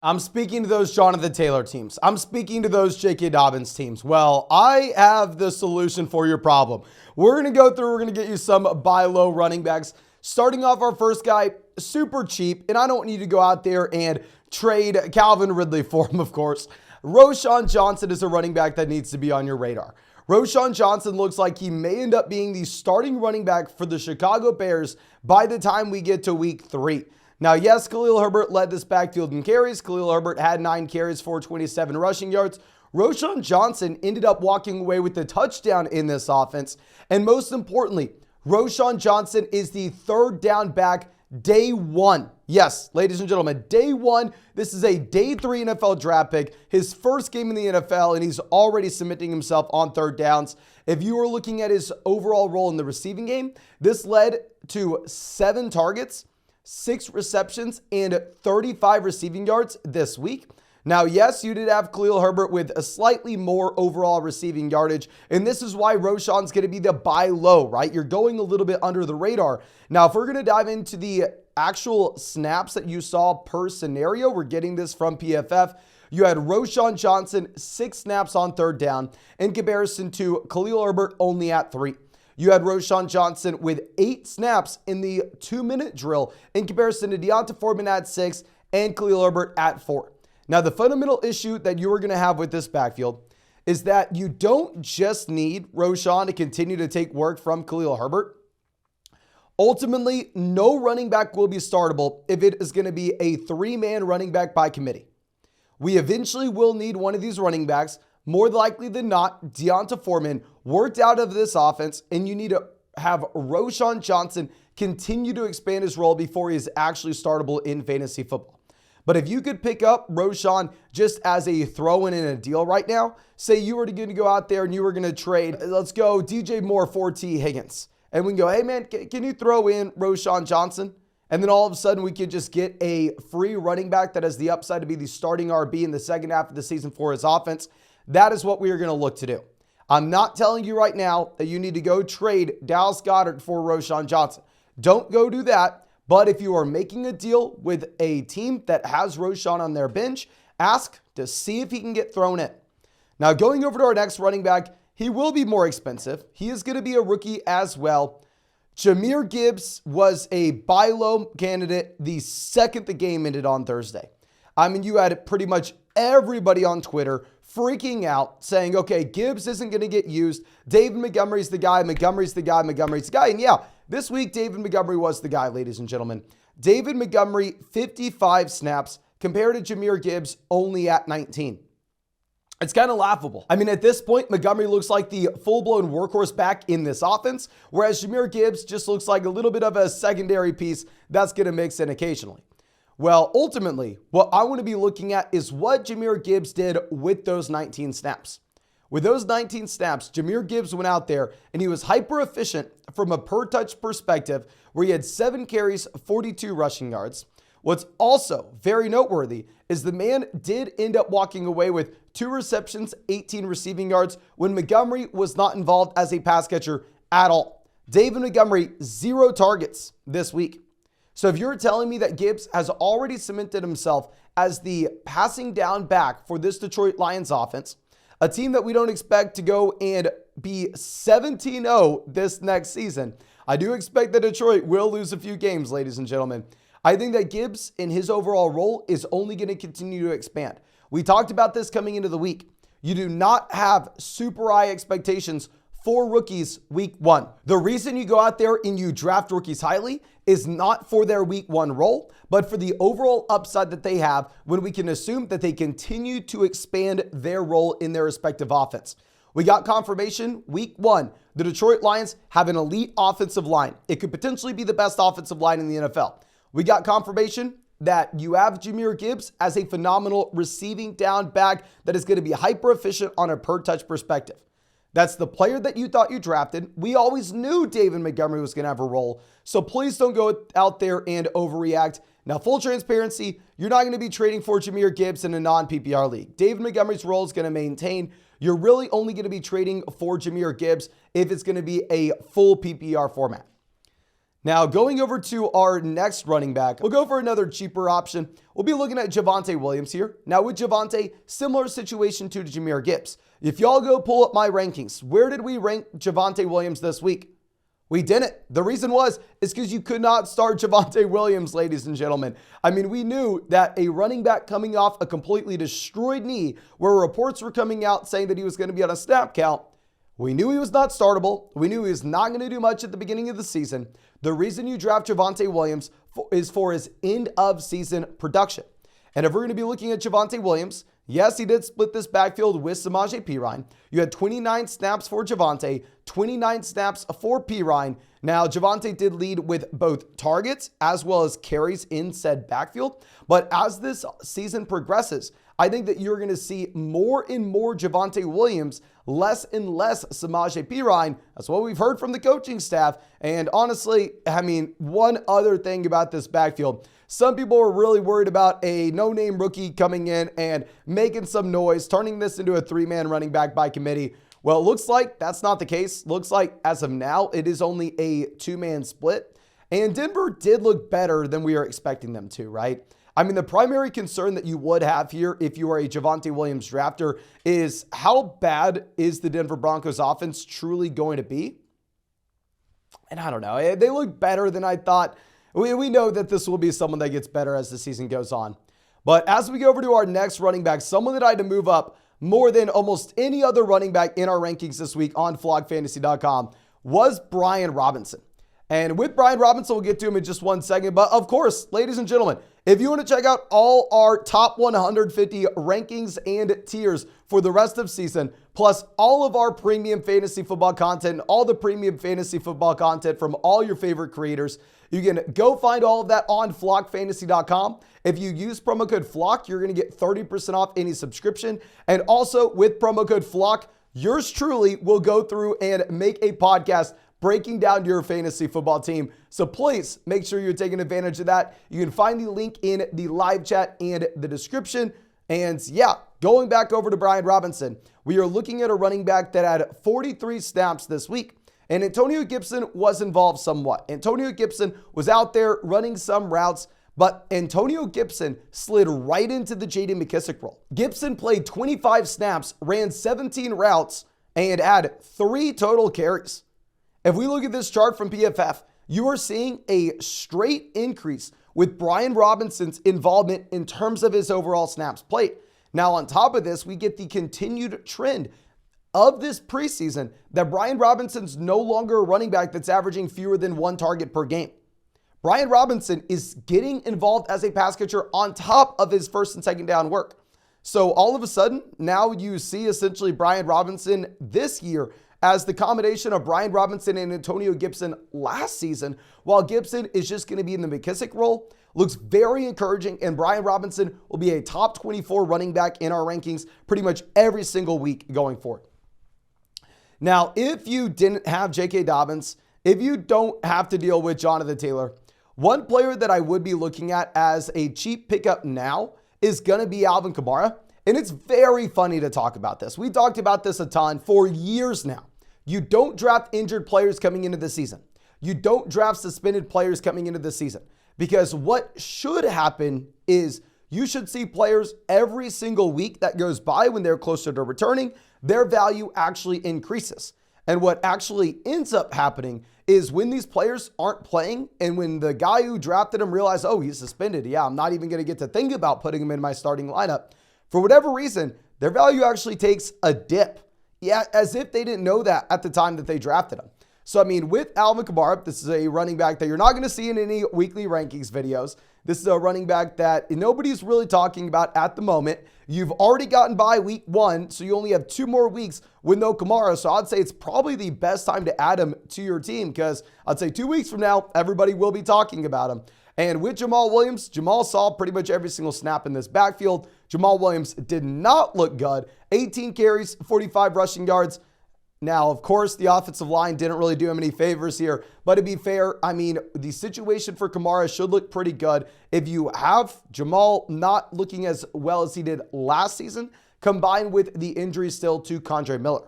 I'm speaking to those Jonathan Taylor teams. I'm speaking to those J.K. Dobbins teams. Well, I have the solution for your problem. We're going to go through, we're going to get you some buy low running backs. Starting off our first guy, super cheap, and I don't need to go out there and trade Calvin Ridley for him, of course. Roshan Johnson is a running back that needs to be on your radar. Roshan Johnson looks like he may end up being the starting running back for the Chicago Bears by the time we get to week 3. Now, yes, Khalil Herbert led this backfield in carries. Khalil Herbert had 9 carries for 27 rushing yards. Roshan Johnson ended up walking away with the touchdown in this offense. And most importantly, Roshan Johnson is the third down back day 1. Yes, ladies and gentlemen, day 1. This is a day 3 NFL draft pick, his first game in the NFL, and he's already cementing himself on third downs. If you were looking at his overall role in the receiving game, this led to 7 targets, 6 receptions, and 35 receiving yards this week. Now, yes, you did have Khalil Herbert with a slightly more overall receiving yardage, and this is why Roshan's going to be the buy low, right? You're going a little bit under the radar. Now, if we're going to dive into the actual snaps that you saw per scenario, we're getting this from PFF. You had Roshan Johnson 6 snaps on third down in comparison to Khalil Herbert only at 3. You had Roshan Johnson with 8 snaps in the 2-minute drill in comparison to D'Onta Foreman at 6 and Khalil Herbert at 4. Now, the fundamental issue that you are going to have with this backfield is that you don't just need Roshan to continue to take work from Khalil Herbert. Ultimately, no running back will be startable if it is going to be a 3-man running back by committee. We eventually will need one of these running backs. More likely than not, D'Onta Foreman worked out of this offense, and you need to have Roshan Johnson continue to expand his role before he is actually startable in fantasy football. But if you could pick up Roshan just as a throw-in a deal right now, say you were going to go out there and you were going to trade, let's go DJ Moore for T. Higgins. And we can go, hey man, can you throw in Roshan Johnson? And then all of a sudden we could just get a free running back that has the upside to be the starting RB in the second half of the season for his offense. That is what we are going to look to do. I'm not telling you right now that you need to go trade Dallas Goedert for Roshan Johnson. Don't go do that. But if you are making a deal with a team that has Roshan on their bench, ask to see if he can get thrown in. Now, going over to our next running back, he will be more expensive. He is going to be a rookie as well. Jamir Gibbs was a buy low candidate the second the game ended on Thursday. I mean, you had pretty much everybody on Twitter freaking out, saying, okay, Gibbs isn't going to get used. David Montgomery's the guy, Montgomery's the guy, Montgomery's the guy. And yeah, this week, David Montgomery was the guy, ladies and gentlemen. David Montgomery, 55 snaps, compared to Jamir Gibbs, only at 19. It's kind of laughable. I mean, at this point, Montgomery looks like the full-blown workhorse back in this offense, whereas Jamir Gibbs just looks like a little bit of a secondary piece that's going to mix in occasionally. Well, ultimately, what I want to be looking at is what Jamir Gibbs did with those 19 snaps. With those 19 snaps, Jamir Gibbs went out there and he was hyper efficient from a per touch perspective, where he had 7 carries, 42 rushing yards. What's also very noteworthy is the man did end up walking away with 2 receptions, 18 receiving yards when Montgomery was not involved as a pass catcher at all. David Montgomery, 0 targets this week. So if you're telling me that Gibbs has already cemented himself as the passing down back for this Detroit Lions offense, a team that we don't expect to go and be 17-0 this next season, I do expect that Detroit will lose a few games, ladies and gentlemen. I think that Gibbs in his overall role is only going to continue to expand. We talked about this coming into the week. You do not have super high expectations for rookies week 1. The reason you go out there and you draft rookies highly is not for their week 1 role, but for the overall upside that they have when we can assume that they continue to expand their role in their respective offense. We got confirmation week 1. The Detroit Lions have an elite offensive line. It could potentially be the best offensive line in the NFL. We got confirmation that you have Jamir Gibbs as a phenomenal receiving down back that is going to be hyper efficient on a per touch perspective. That's the player that you thought you drafted. We always knew David Montgomery was going to have a role, so please don't go out there and overreact. Now, full transparency, you're not going to be trading for Jamir Gibbs in a non-PPR league. David Montgomery's role is going to maintain. You're really only going to be trading for Jamir Gibbs if it's going to be a full PPR format. Now, going over to our next running back, we'll go for another cheaper option. We'll be looking at Javonte Williams here. Now, with Javonte, similar situation to Jamir Gibbs. If y'all go pull up my rankings, where did we rank Javonte Williams this week? We didn't. The reason is because you could not start Javonte Williams, ladies and gentlemen. I mean, we knew that a running back coming off a completely destroyed knee, where reports were coming out saying that he was going to be on a snap count, we knew he was not startable. We knew he was not going to do much at the beginning of the season. The reason you draft Javonte Williams is for his end of season production. And if we're going to be looking at Javonte Williams, yes, he did split this backfield with Samaje Perine. You had 29 snaps for Javonte, 29 snaps for Perine. Now, Javonte did lead with both targets as well as carries in said backfield. But as this season progresses, I think that you're going to see more and more Javonte Williams, less and less Samaje Perine. That's what we've heard from the coaching staff. And honestly, I mean, one other thing about this backfield. Some people were really worried about a no-name rookie coming in and making some noise, turning this into a three-man running back by committee. Well, it looks like that's not the case. Looks like as of now, it is only a two-man split. And Denver did look better than we were expecting them to, right? I mean, the primary concern that you would have here if you are a Javonte Williams drafter is how bad is the Denver Broncos offense truly going to be? And I don't know. They look better than I thought. We know that this will be someone that gets better as the season goes on. But as we go over to our next running back, someone that I had to move up more than almost any other running back in our rankings this week on flogfantasy.com was Brian Robinson. And with Brian Robinson, we'll get to him in just one second. But of course, ladies and gentlemen, if you want to check out all our top 150 rankings and tiers for the rest of season, plus all of our premium fantasy football content, all the premium fantasy football content from all your favorite creators, you can go find all of that on flockfantasy.com. If you use promo code FLOCK, you're going to get 30% off any subscription. And also with promo code FLOCK, yours truly will go through and make a podcast breaking down your fantasy football team. So please make sure you're taking advantage of that. You can find the link in the live chat and the description. And yeah, going back over to Brian Robinson, we are looking at a running back that had 43 snaps this week. And Antonio Gibson was involved somewhat. Antonio Gibson was out there running some routes, but Antonio Gibson slid right into the J.D. McKissic role. Gibson played 25 snaps, ran 17 routes, and had 3 total carries. If we look at this chart from PFF, you are seeing a straight increase with Brian Robinson's involvement in terms of his overall snaps played. Now, on top of this, we get the continued trend of this preseason that Brian Robinson's no longer a running back that's averaging fewer than 1 target per game. Brian Robinson is getting involved as a pass catcher on top of his first and second down work. So all of a sudden, now you see essentially Brian Robinson this year as the combination of Brian Robinson and Antonio Gibson last season, while Gibson is just going to be in the McKissic role. Looks very encouraging, and Brian Robinson will be a top 24 running back in our rankings pretty much every single week going forward. Now, if you didn't have J.K. Dobbins, if you don't have to deal with Jonathan Taylor, one player that I would be looking at as a cheap pickup now is going to be Alvin Kamara. And it's very funny to talk about this. We talked about this a ton for years now. You don't draft injured players coming into the season. You don't draft suspended players coming into the season. Because what should happen is you should see players every single week that goes by when they're closer to returning, their value actually increases. And what actually ends up happening is when these players aren't playing and when the guy who drafted him realizes, oh, he's suspended. Yeah, I'm not even going to get to think about putting him in my starting lineup. For whatever reason, their value actually takes a dip. Yeah, as if they didn't know that at the time that they drafted him. So, I mean, with Alvin Kamara, this is a running back that you're not going to see in any weekly rankings videos. This is a running back that nobody's really talking about at the moment. You've already gotten by week 1, so you only have 2 more weeks with no Kamara. So I'd say it's probably the best time to add him to your team because I'd say 2 weeks from now, everybody will be talking about him. And with Jamal Williams, Jamal saw pretty much every single snap in this backfield. Jamal Williams did not look good. 18 carries, 45 rushing yards. Now, of course, the offensive line didn't really do him any favors here. But to be fair, I mean, the situation for Kamara should look pretty good. If you have Jamal not looking as well as he did last season, combined with the injury still to Kendre Miller.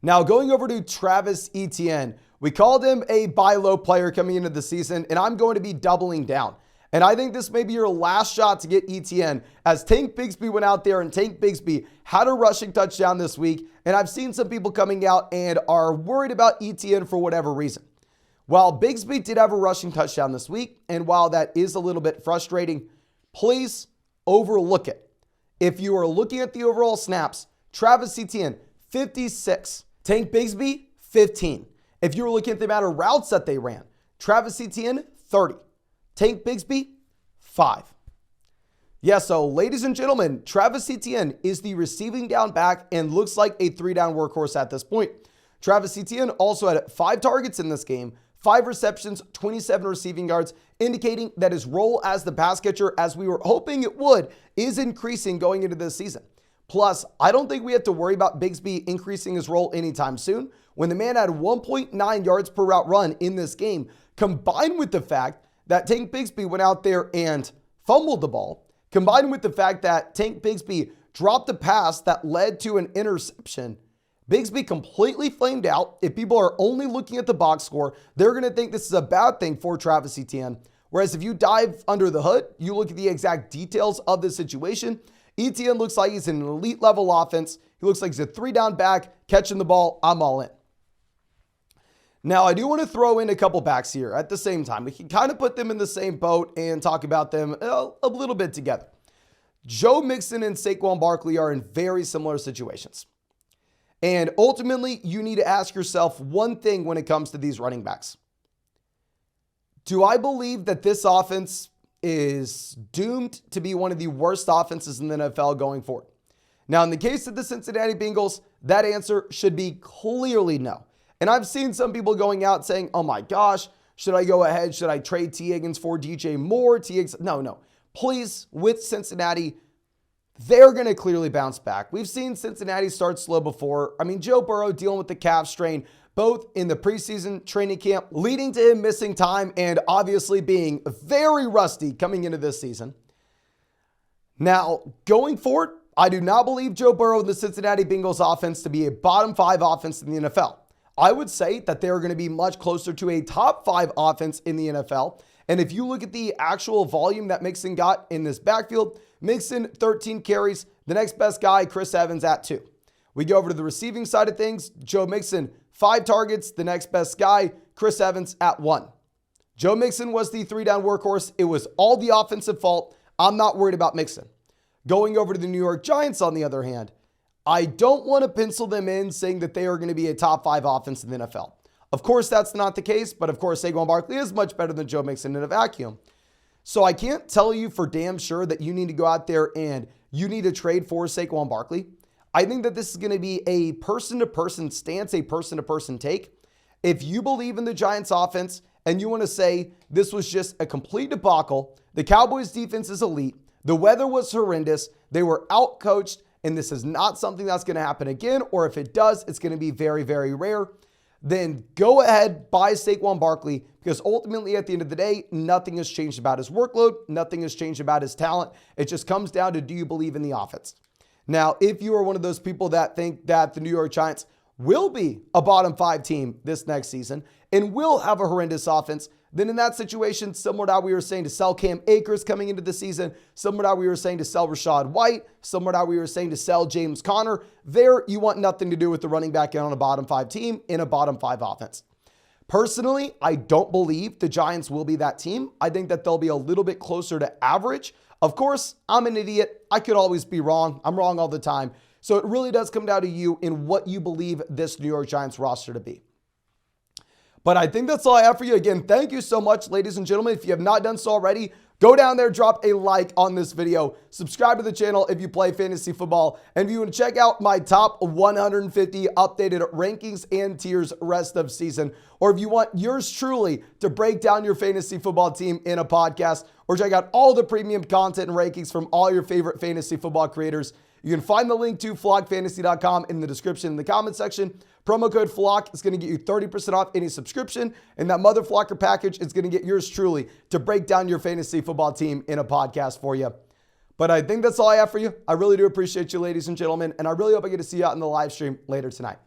Now, going over to Travis Etienne, We called him a buy low player coming into the season, and I'm going to be doubling down. And I think this may be your last shot to get Etienne, as Tank Bigsby went out there and Tank Bigsby had a rushing touchdown this week. And I've seen some people coming out and are worried about Etienne for whatever reason. While Bigsby did have a rushing touchdown this week, and while that is a little bit frustrating, please overlook it. If you are looking at the overall snaps, Travis Etienne, 56. Tank Bigsby, 15. If you were looking at the amount of routes that they ran, Travis Etienne, 30. Tank Bigsby, 5. Yeah, so ladies and gentlemen, Travis Etienne is the receiving down back and looks like a 3-down workhorse at this point. Travis Etienne also had 5 targets in this game, 5 receptions, 27 receiving yards, indicating that his role as the pass catcher, as we were hoping it would, is increasing going into this season. Plus, I don't think we have to worry about Bigsby increasing his role anytime soon, when the man had 1.9 yards per route run in this game, combined with the fact that Tank Bigsby went out there and fumbled the ball, combined with the fact that Tank Bigsby dropped a pass that led to an interception. Bigsby completely flamed out. If people are only looking at the box score, they're going to think this is a bad thing for Travis Etienne. Whereas if you dive under the hood, you look at the exact details of the situation, Etienne looks like he's in an elite level offense. He looks like he's a 3-down back, catching the ball. I'm all in. Now, I do want to throw in a couple backs here at the same time. We can kind of put them in the same boat and talk about them a little bit together. Joe Mixon and Saquon Barkley are in very similar situations. And ultimately, you need to ask yourself one thing when it comes to these running backs. Do I believe that this offense is doomed to be one of the worst offenses in the NFL going forward? Now, in the case of the Cincinnati Bengals, that answer should be clearly no. And I've seen some people going out saying, oh my gosh, should I go ahead? Should I trade T. Higgins for DJ Moore? No. Please, with Cincinnati, they're going to clearly bounce back. We've seen Cincinnati start slow before. I mean, Joe Burrow dealing with the calf strain, both in the preseason training camp, leading to him missing time and obviously being very rusty coming into this season. Now, going forward, I do not believe Joe Burrow and the Cincinnati Bengals offense to be a bottom 5 offense in the NFL. I would say that they're going to be much closer to a top 5 offense in the NFL. And if you look at the actual volume that Mixon got in this backfield, Mixon 13 carries, the next best guy, Chris Evans, at 2. We go over to the receiving side of things. Joe Mixon, 5 targets, the next best guy, Chris Evans, at 1. Joe Mixon was the 3-down workhorse. It was all the offensive fault. I'm not worried about Mixon. Going over to the New York Giants, on the other hand, I don't want to pencil them in saying that they are going to be a top 5 offense in the NFL. Of course, that's not the case, but of course, Saquon Barkley is much better than Joe Mixon in a vacuum. So I can't tell you for damn sure that you need to go out there and you need to trade for Saquon Barkley. I think that this is going to be a person-to-person stance, a person-to-person take. If you believe in the Giants offense and you want to say this was just a complete debacle, the Cowboys defense is elite, the weather was horrendous, they were outcoached, and this is not something that's going to happen again, or if it does, it's going to be very, very rare, then go ahead, buy Saquon Barkley, because ultimately at the end of the day, nothing has changed about his workload, nothing has changed about his talent. It just comes down to, do you believe in the offense? Now, if you are one of those people that think that the New York Giants will be a bottom 5 team this next season and will have a horrendous offense, then in that situation, similar to how we were saying to sell Cam Akers coming into the season, similar to how we were saying to sell Rashad White, similar to how we were saying to sell James Conner, there you want nothing to do with the running back on a bottom 5 team in a bottom 5 offense. Personally, I don't believe the Giants will be that team. I think that they'll be a little bit closer to average. Of course, I'm an idiot. I could always be wrong. I'm wrong all the time. So it really does come down to you in what you believe this New York Giants roster to be. But I think that's all I have for you. Again, thank you so much, ladies and gentlemen. If you have not done so already, go down there, drop a like on this video, subscribe to the channel if you play fantasy football, and if you want to check out my top 150 updated rankings and tiers rest of season, or if you want yours truly to break down your fantasy football team in a podcast, or check out all the premium content and rankings from all your favorite fantasy football creators, you can find the link to flockfantasy.com in the description in the comment section. Promo code FLOCK is going to get you 30% off any subscription, and that Mother Flocker package is going to get yours truly to break down your fantasy football team in a podcast for you. But I think that's all I have for you. I really do appreciate you, ladies and gentlemen, and I really hope I get to see you out in the live stream later tonight.